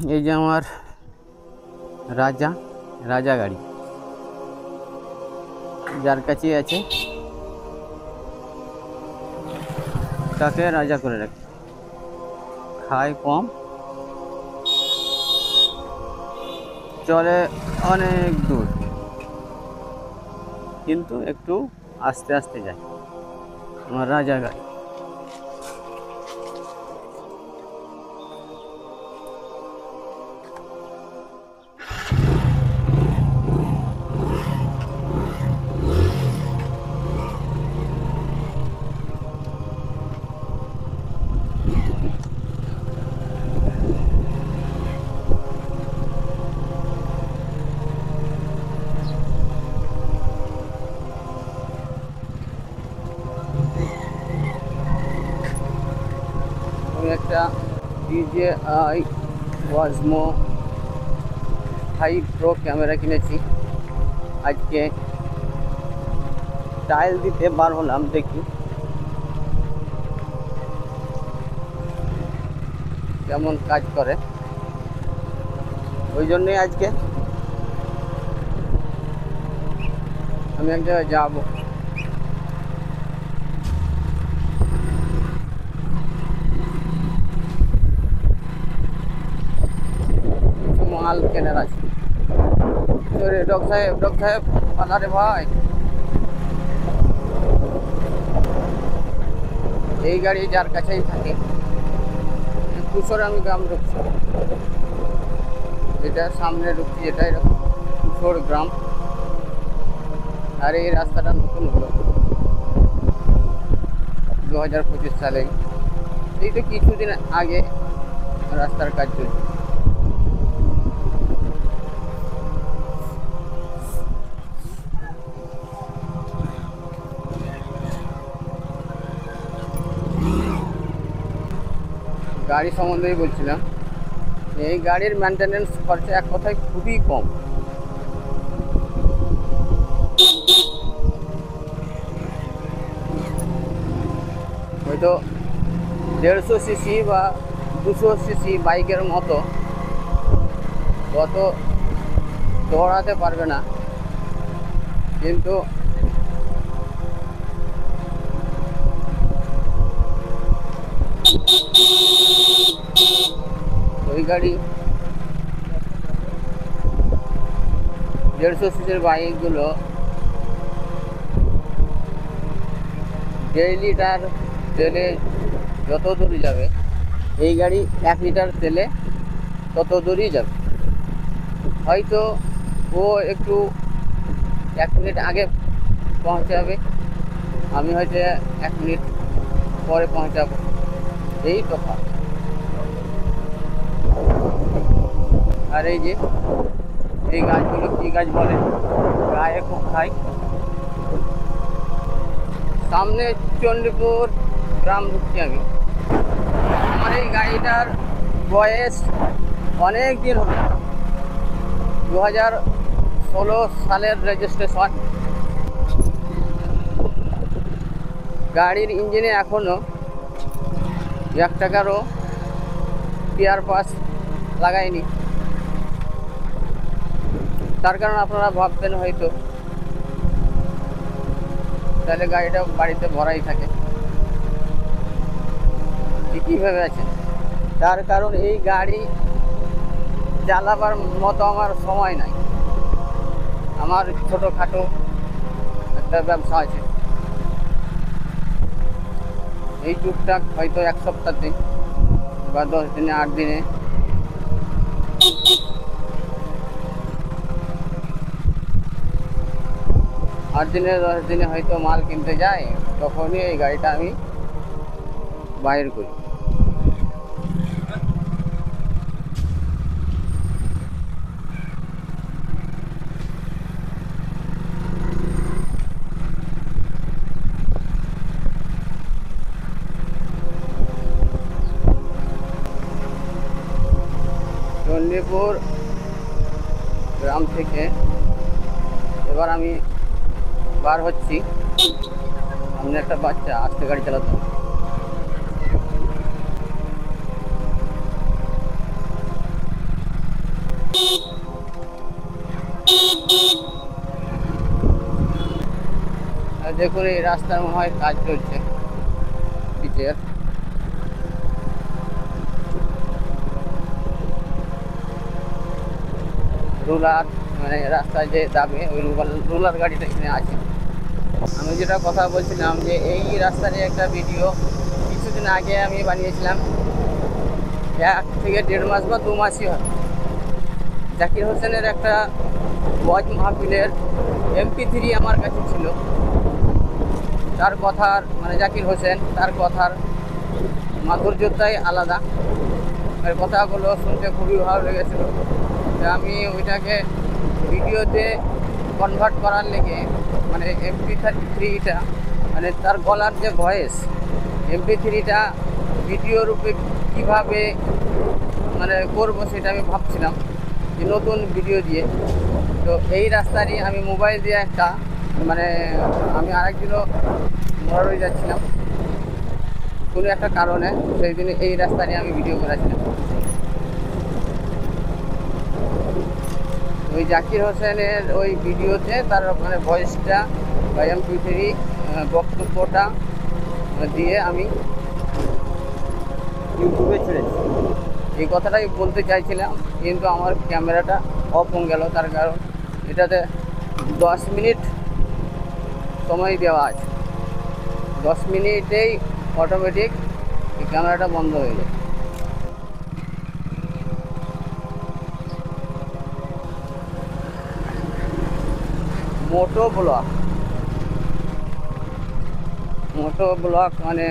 এই যে আমার রাজা গাড়ি, যার কাছে আছে তাকে রাজা করে রাখে। খায় কম, চলে অনেক দূর, কিন্তু একটু আস্তে আস্তে যায়। আমার রাজা গাড়ি। আমি একটা DJI Osmo 5 Pro ক্যামেরা কিনেছি। আজকে টাইল দিতে বার হলাম, দেখি কেমন কাজ করে। ওই জন্যই আজকে আমি এক জায়গায় যাবো। মাল কেনার আছে। ডক সাহেব আরে ভাই, এই গাড়ি যার কাছেই থাকে। কুশোরাম গ্রাম ঢুকছে, এটা সামনে ঢুকছি, এটা এরকম কুশোর গ্রাম। আর এই রাস্তাটা নতুন হলো 2025 সালে। এই তো কিছুদিন আগে রাস্তার কাজ চলছে। গাড়ি সম্বন্ধেই বলছিলাম, এই গাড়ির মেনটেনেন্স খরচা এক কথায় খুবই কম। হয়তো 150 সিসি বা 200 সিসি বাইকের মতো কত দৌড়াতে পারবে না, কিন্তু ওই গাড়ি 150 সিসির বাইকগুলো 1.5 লিটার তেলে যত দূরই যাবে, এই গাড়ি 1 লিটার তেলে তত দূরই যাবে। হয়তো ও একটু 1 মিনিট আগে পৌঁছাবে, আমি হয়তো 1 মিনিট পরে পৌঁছাবো, এই তফাৎ। আর এই যে এই গাছগুলো কী গাছ বলে, গায়ে খুব খাই। সামনে চণ্ডীপুর গ্রাম ঢুকছি আমি। আমার এই গাড়িটার বয়স অনেক দিন হবে, 2016 সালের রেজিস্ট্রেশন। গাড়ির ইঞ্জিনে এখনও 1 টাকারও টিয়ার পাস লাগাইনি। তার কারণ আপনারা ভাববেন হয়তো তাহলে গাড়িটা বাড়িতে ভরাই থাকে, ঠিকই ভেবে আছেন। তার কারণ এই গাড়ি চালাবার মতো আমার সময় নাই। আমার ছোটোখাটো একটা ব্যবসা আছে, এই টুকটাক হয়তো 1 সপ্তাহে বা 10 দিনে 8 দিনে आठ दिन 10 दिन হয়তো মাল কিনতে যাই, তখনই এই গাড়িটা আমি বাইর করি। চণ্ডীপুর গ্রাম থেকে এবার আমি বার হচ্ছি। সামনে একটা বাচ্চা আস্তে গাড়ি চালাতো, দেখুন এই রাস্তার মনে হয় কাজ চলছে পিচের। রোলার মানে রাস্তায় যে যাবে ওই রোলার গাড়িটা এখানে আছে। আমি যেটা কথা বলছিলাম যে এই রাস্তারই একটা ভিডিও কিছুদিন আগে আমি বানিয়েছিলাম, 1 থেকে 1.5 মাস বা 2 মাসই হয়। জাকির হোসেনের একটা ওয়াজ মাহফিলের MP3 আমার কাছে ছিল। তার কথার মানে জাকির হোসেন তার কথার মাধুর্যতাই আলাদা, এর কথাগুলো শুনতে খুবই ভালো লেগেছিল। আমি ওইটাকে ভিডিওতে কনভার্ট করার লেগে মানে MP3টা মানে তার গলার যে ভয়েস, MP3টা ভিডিও রূপে কীভাবে মানে করবো সেটা আমি ভাবছিলাম যে নতুন ভিডিও দিয়ে। তো এই রাস্তারই আমি মোবাইল দিয়ে একটা মানে আমি আরেকদিনও মোড়ারই যাচ্ছিলাম কোনো একটা কারণে, সেই দিন এই রাস্তা নিয়ে আমি ভিডিও করেছিলাম। ওই জাকির হোসেনের ওই ভিডিওতে তার মানে ভয়েসটা বা MP3 বক্তব্যটা দিয়ে আমি ইউটিউবে ছেড়েছি। এই কথাটাই বলতে চাইছিলাম, কিন্তু আমার ক্যামেরাটা অফ হয়ে গেল। তার কারণ এটাতে 10 মিনিট সময় দেওয়া আছে, 10 মিনিটেই অটোমেটিক এই ক্যামেরাটা বন্ধ হয়ে যায়। মোটো ব্লগ মানে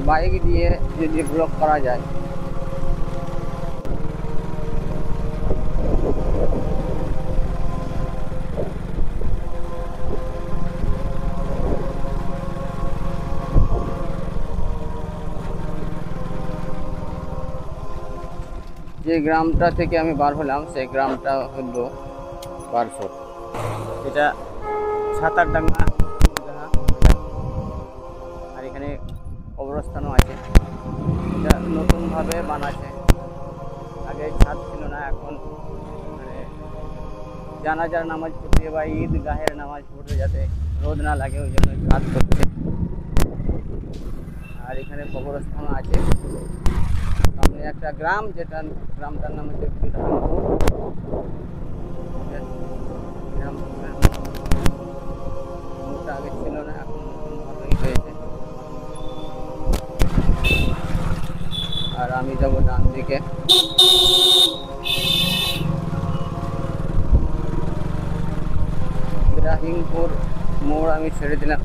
বাইক দিয়ে যদি ব্লগ করা যায়। যে গ্রামটা থেকে আমি বার হলাম সেই গ্রামটা হলো বারসট। এটা ছাতারডাঙ্গা, আর এখানে কবরস্থানও আছে। এটা নতুনভাবে বানাচ্ছে, আগে ছাদ ছিল না। এখন মানে জানাজার নামাজ পড়তে বা ঈদগাহের নামাজ পড়তে যাতে রোদ না লাগে ওই জন্য ছাদ করছে। আর এখানে কবরস্থানও আছে। সামনে একটা গ্রাম, যেটা গ্রামটার নাম হচ্ছে বিধানপুর। মুখটা আগে ছিল না, এখন নতুনভাবেই হয়েছে। আর আমি যাবো ডান দিকে। ইব্রাহিমপুর মোড় আমি ছেড়ে দিলাম।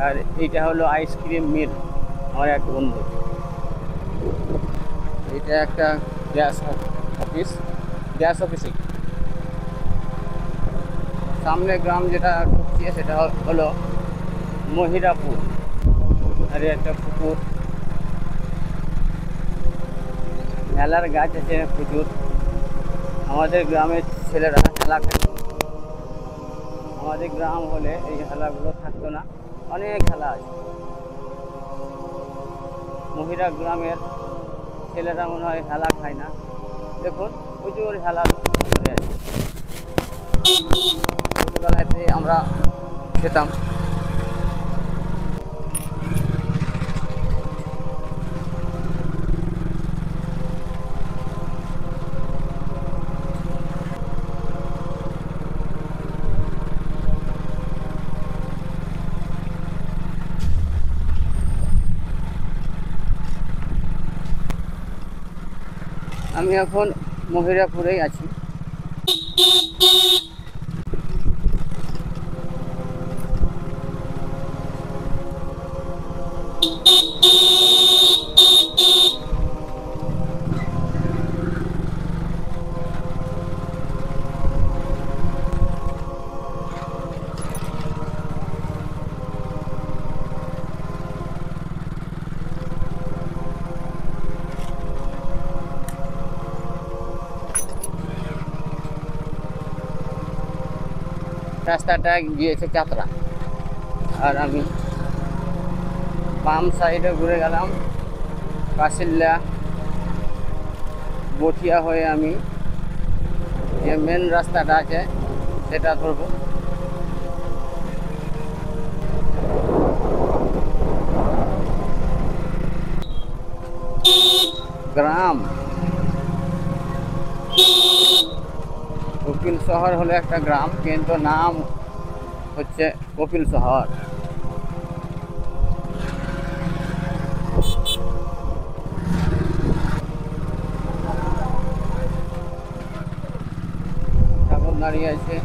আর এইটা হলো আইসক্রিম মিল, আমার এক বন্ধু। এটা একটা গ্যাস অফিসে সামনে গ্রাম যেটা ঢুকছে সেটা হলো মহিরাপুর। আর একটা পুকুর, হেলার গাছ আছে প্রচুর। আমাদের গ্রামের ছেলেরা হেলা খেলত। আমাদের গ্রাম হলে এই হেলাগুলো থাকতো না, অনেক খেলা আছে। মহিরা গ্রামের ছেলেরা মনে হয় হেলা খায় না। দেখুন প্রচুর হেলা ধরে আছে। ছোটবেলাতে আমরা খেতাম। আমি এখন মহিরাপুরেই আছি। রাস্তাটা গিয়েছে চাতরা, আর আমি বাম সাইডে ঘুরে গেলাম কাশিল্লা বটিয়া হয়ে আমি যে মেন রাস্তাটা আছে সেটা ধরবো। গ্রাম। কপিল শহর হলো একটা গ্রাম, কিন্তু নাম হচ্ছে কপিল শহর। ঠাকুর দাঁড়িয়ে আছে।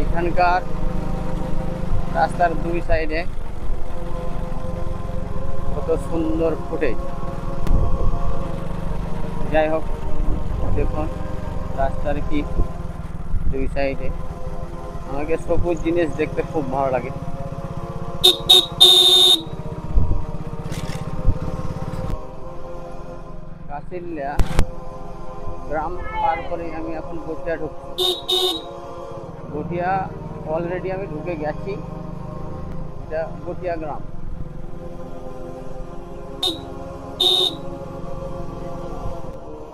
এখানকার রাস্তার দুই সাইডে কত সুন্দর ফুটেজ। যাই হোক, দেখুন রাস্তার কি দুই সাইডে। আমাকে সবুজ জিনিস দেখতে খুব ভালো লাগে। কাশিল্লা গ্রাম পার করে আমি এখন গঠিয়া ঢুকছি। গঠিয়া অলরেডি আমি ঢুকে গেছি। এটা গঠিয়া গ্রাম।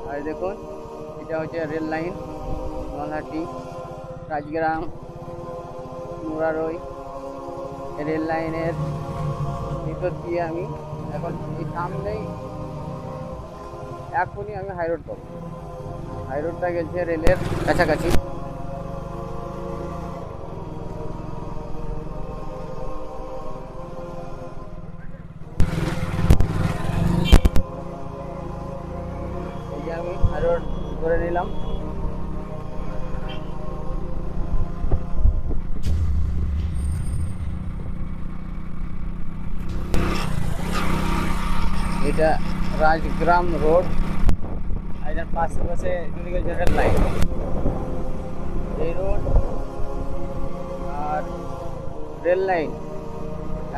আর দেখুন, এটা হচ্ছে rail line, Nalhati, Rajgram, Murarai. Rail লাইনের ভিতর দিয়ে আমি এখন এই সামনেই এখনই আমি হাই রোড পাবো। হাই রোডটা গেছে রেলের কাছাকাছি। এই যে আমি হাই রোড ধরে নিলাম। এটা রাজগ্রাম রোড। এটার পাশে পাশে চলে গেছে রেল লাইন। এই রোড আর রেল লাইন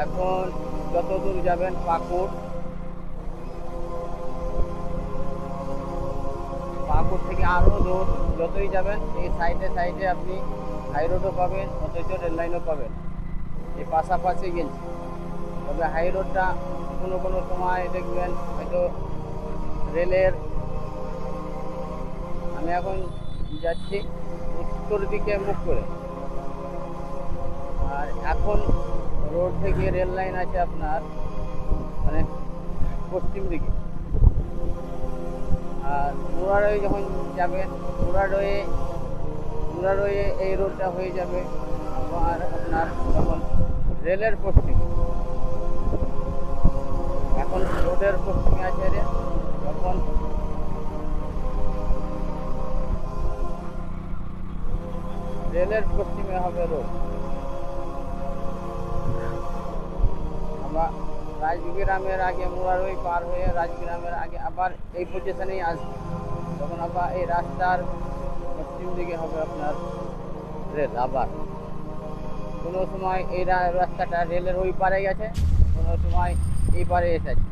এখন যত দূর যাবেন পাকুড় থেকে আরও দূর যতই যাবেন, এই সাইডে সাইডে আপনি হাই রোডও পাবেন, অথচ রেল লাইনও পাবেন। এই পাশাপাশি গেছে। তবে হাই রোডটা কোনো কোনো সময় দেখবেন হয়তো রেলের, আমি এখন যাচ্ছি উত্তর দিকে মুখ করে, আর এখন রোড থেকে রেল লাইন আছে আপনার মানে পশ্চিম দিকে। আর মুরারই যখন যাবেন, মুরারই এই রোডটা হয়ে যাবে আর আপনার তখন রেলের পশ্চিম। এখন রোডের পশ্চিমে আছে রেল, তখন রেলের পশ্চিমে হবে রোড। আমরা রাজগ্রামের আগে মুরারই পার হয়ে রাজগ্রামের আগে আবার এই পজিশনেই আসবে, তখন আবার এই রাস্তার পশ্চিম দিকে হবে আপনার রেল। আবার কোনো সময় এই রাস্তাটা রেলের ওই পারে গেছে, কোনো সময় এই পারে এসেছে।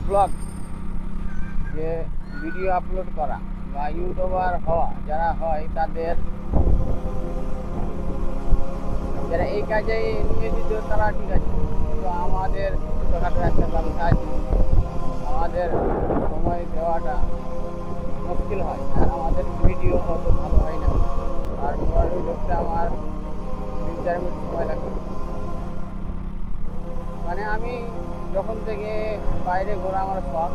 ব্লগ যে ভিডিও আপলোড করা বা ইউটিউবার হওয়া যারা হয়, তাদের যারা এই কাজে নিয়োজিত তারা ঠিক আছে, কিন্তু আমাদের ছোটোখাটো একটা ব্যবসা আছে, আমাদের সময় দেওয়াটা মুশকিল হয়, আর আমাদের ভিডিও অত ভালো হয় না। আর মোবাইল দেখতে আমার 3-4 মিনিট সময় লাগে। মানে আমি যখন থেকে বাইরে ঘোরা আমার শখ,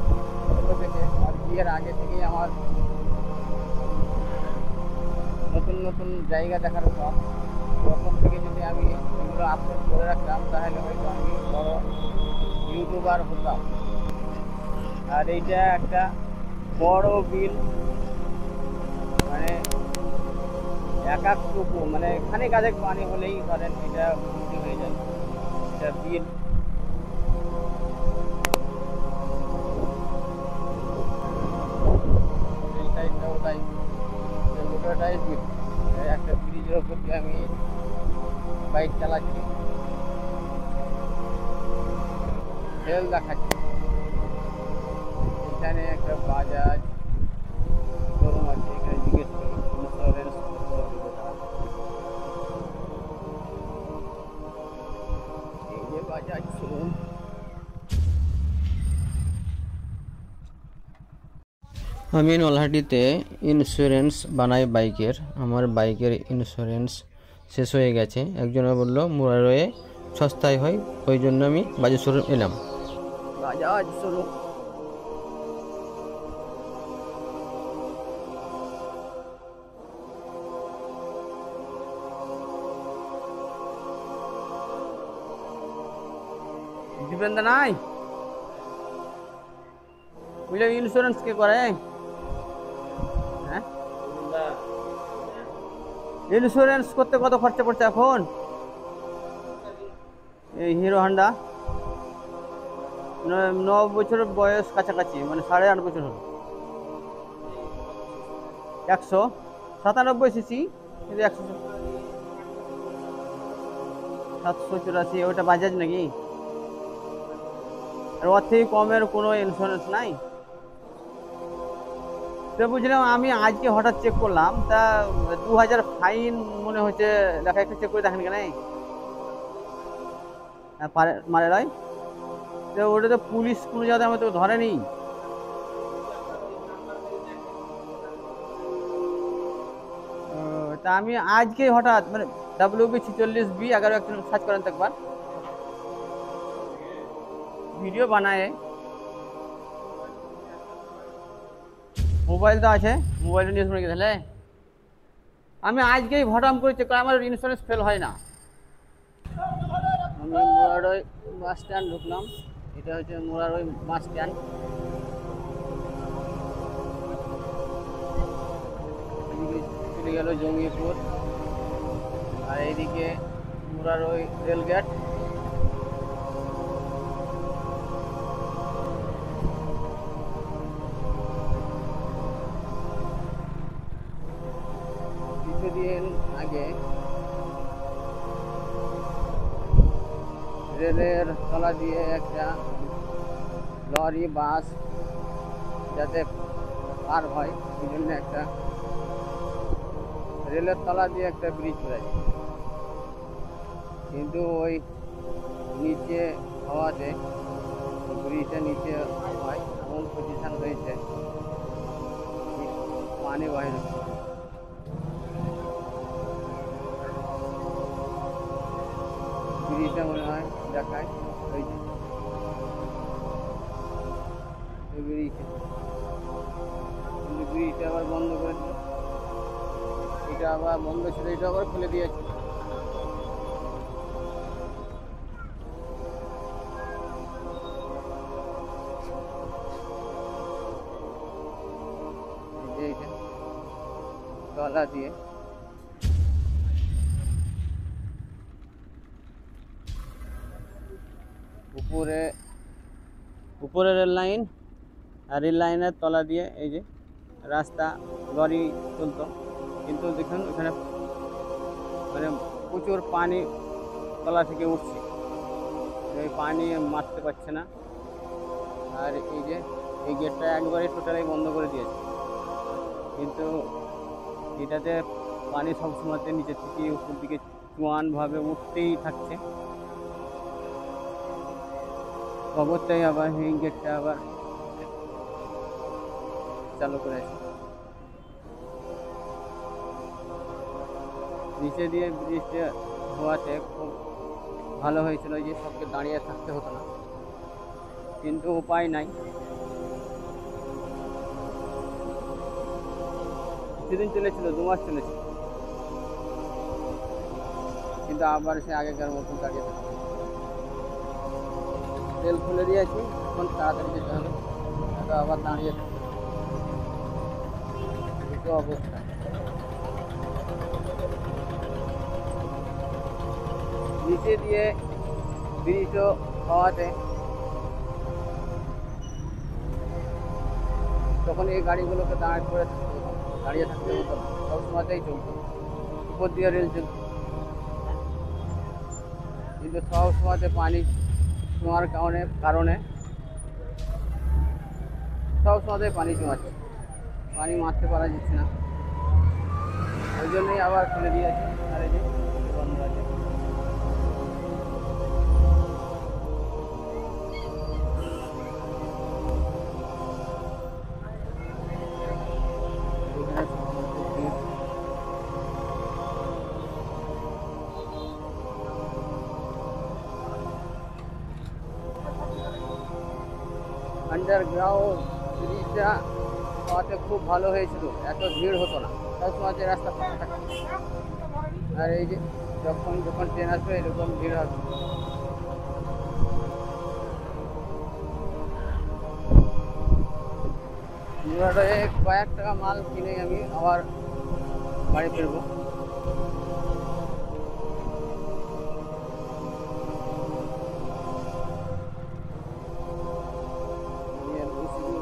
ছোটো থেকে আর বিয়ের আগে থেকেই আমার নতুন নতুন জায়গা দেখার শখ। তখন থেকে যদি আমি এগুলো আপলোড করে রাখতাম, তাহলে হয়তো আমি বড় ইউটিউবার হতাম। আর এইটা একটা বড় বিল, মানে এক টুকু মানে খানিক আধেক পানি হলেই ধরেন এটা ভর্তি হয়ে যায়। এটা বিল। এই সাইডটাও তাই, গোটাটাই বিল। একটা ব্রিজের উপর দিয়ে আমি বাইক চালাচ্ছি, রেল দেখাচ্ছি। এখানে একটা বাজাজ শোরুম আছে, এখানে জিজ্ঞেস করি ইন্স্যুরেন্স এই যে বাজাজ শোরুম। আমি নলহাটিতে ইন্স্যুরেন্স বানাই বাইকের। আমার বাইকের ইন্স্যুরেন্স শেষ হয়ে গেছে। একজনে বললো মুরারয়ে সস্তায় হয়, ওই জন্য আমি বাজাজ শোরুম এলাম। বাজাজ শোরুম দীপেন্দা নাই বুঝলে ইন্স্যুরেন্স কে করে? হ্যাঁ, ইন্স্যুরেন্স করতে কত খরচা পড়ছে এখন? এই হিরো হন্ডা 9 বছরের বয়স কাছাকাছি, মানে 8.5 বছর হলো। 197 সিসি, কিন্তু 784। ওটা বাজাজ নাকি? আর ওর থেকে কমের কোনো ইন্স্যুরেন্স নাই তো বুঝলাম। আমি আজকে হঠাৎ চেক করলাম, তা 2000 ফাইন মনে হচ্ছে লেখা। একটু চেক করে দেখেন কেন মারে নয় তো, ওটা তো পুলিশ কোনো জায়গায় আমার তো ধরেনি। তা আমি আজকে হঠাৎ মানে WB46B 11 একজন সার্চ করেন তো একবার, ভিডিও বানায়। মোবাইল তো আছে, মোবাইলে নিউজ পড়ে গেছিলে। আমি আজকেই ভটাম করে চেক করে, আমার ইন্স্যুরেন্স ফেল হয় না। আমি মুরারই বাস স্ট্যান্ড ঢুকলাম। এটা হচ্ছে মুরারই বাস স্ট্যান্ড। এদিকে চলে গেল জঙ্গিপুর, আর এইদিকে মুরারই রেলগেট। কিছুদিন আগে রেলের তলা দিয়ে একটা লরি বাস যাতে পার হয় এই জন্য একটা রেলের তলা দিয়ে একটা ব্রিজ করেছে, কিন্তু ওই নিচে হওয়াতে ব্রিজের নিচে হয় এমন পজিশন হয়েছে, পানি বাইরে। ব্রিজটা মনে হয় দেখায় ওই যে ব্রিজটা, কিন্তু ব্রিজটা আবার বন্ধ করে দিল। এটা আবার বন্ধ ছিল, এটা আবার খুলে দিয়েছে। এইটা তলা দিয়ে উপরে রেল লাইন, আর রেল লাইনের তলা দিয়ে এই যে রাস্তা, লরি চলতো। কিন্তু দেখুন ওখানে মানে প্রচুর পানি তলা থেকে উঠছে, এই পানি মারতে পারছে না। আর এই যে এই গেটটা একবারে টোটালি বন্ধ করে দিয়েছে, কিন্তু এটাতে পানি সবসময়তে নিচের থেকে উপর দিকে চুয়ানভাবে উঠতেই থাকছে। খবরটাই আবার এই গেটটা আবার চালু করেছে। নিচে দিয়ে ব্রিজটা হওয়াতে খুব ভালো হয়েছিল যে সবকে দাঁড়িয়ে থাকতে হতো না, কিন্তু উপায় নাই। কিছুদিন চলেছিল, 2 মাস চলেছিল, কিন্তু আবার সে আগেকার মতন দাঁড়িয়ে থাকতে। রেল খুলে দিয়েছি, এখন তাড়াতাড়ি যেতে হবে, আবার দাঁড়িয়ে থাকতে দুটো অবস্থা। নিচে দিয়ে ব্রিজ হওয়াতে তখন এই গাড়িগুলোকে দাঁড়িয়ে থাকতে হতো না, সবসময়তেই চলতো। উপর দিয়ে রেল চলত, কিন্তু সবসময়তে পানি ছোঁয়ার কারণে সব সময় পানি জমাচ্ছে, পানি মারতে পারা যাচ্ছে না, ওই জন্যই আবার খুলে দিয়েছে। আর এই যে বন্ধ আছে। আন্ডারগ্রাউন্ড ব্রিজটা হওয়াতে খুব ভালো হয়েছিল, এত ভিড় হতো না, সবসময় রাস্তা ফাঁকা থাকে। আর এই যে যখন যখন ট্রেন আসবে এরকম ভিড় হবে। কয়েক টাকা মাল কিনে আমি আবার বাড়ি ফিরবো।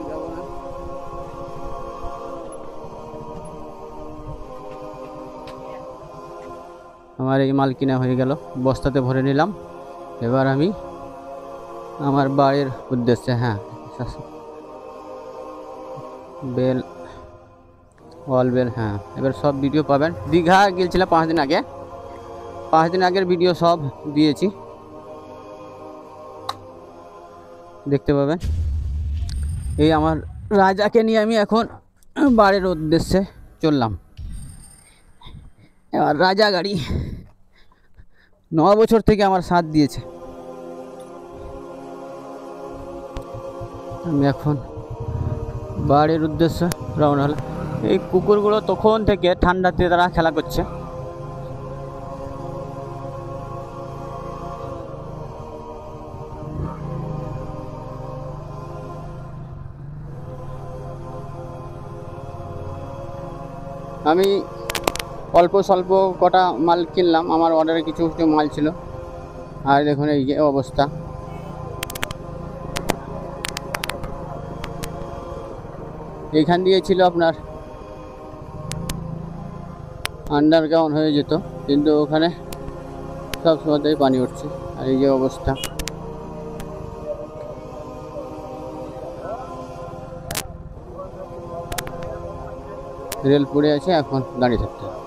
যাবো না, আমার এই মাল কিনা হয়ে গেল, বস্তাতে ভরে নিলাম। এবার আমি আমার বাড়ির উদ্দেশ্যে, হ্যাঁ বেল ওয়াল বেল, হ্যাঁ এবার সব ভিডিও পাবেন। দীঘা গিয়েছিলাম 5 দিন আগে, 5 দিন আগের ভিডিও সব দিয়েছি, দেখতে পাবেন। এই আমার রাজাকে নিয়ে আমি এখন বাড়ির উদ্দেশ্যে চললাম। এবার রাজা গাড়ি 9 বছর থেকে আমার সাথ দিয়েছে। আমি এখন বাড়ির উদ্দেশ্যে রওনা হলাম। এই কুকুরগুলো তখন থেকে ঠান্ডাতে তারা খেলা করছে। আমি অল্প স্বল্প কটা মাল কিনলাম, আমার অর্ডারে কিছু কিছু মাল ছিল। আর দেখুন এই যে অবস্থা, এইখান দিয়ে ছিল আপনার আন্ডারগ্রাউন্ড হয়ে যেত, কিন্তু ওখানে সব সময়তেই পানি উঠছে। আর এই যে অবস্থা, রেল পড়ে আছে, এখন দাঁড়িয়ে থাকতে হবে।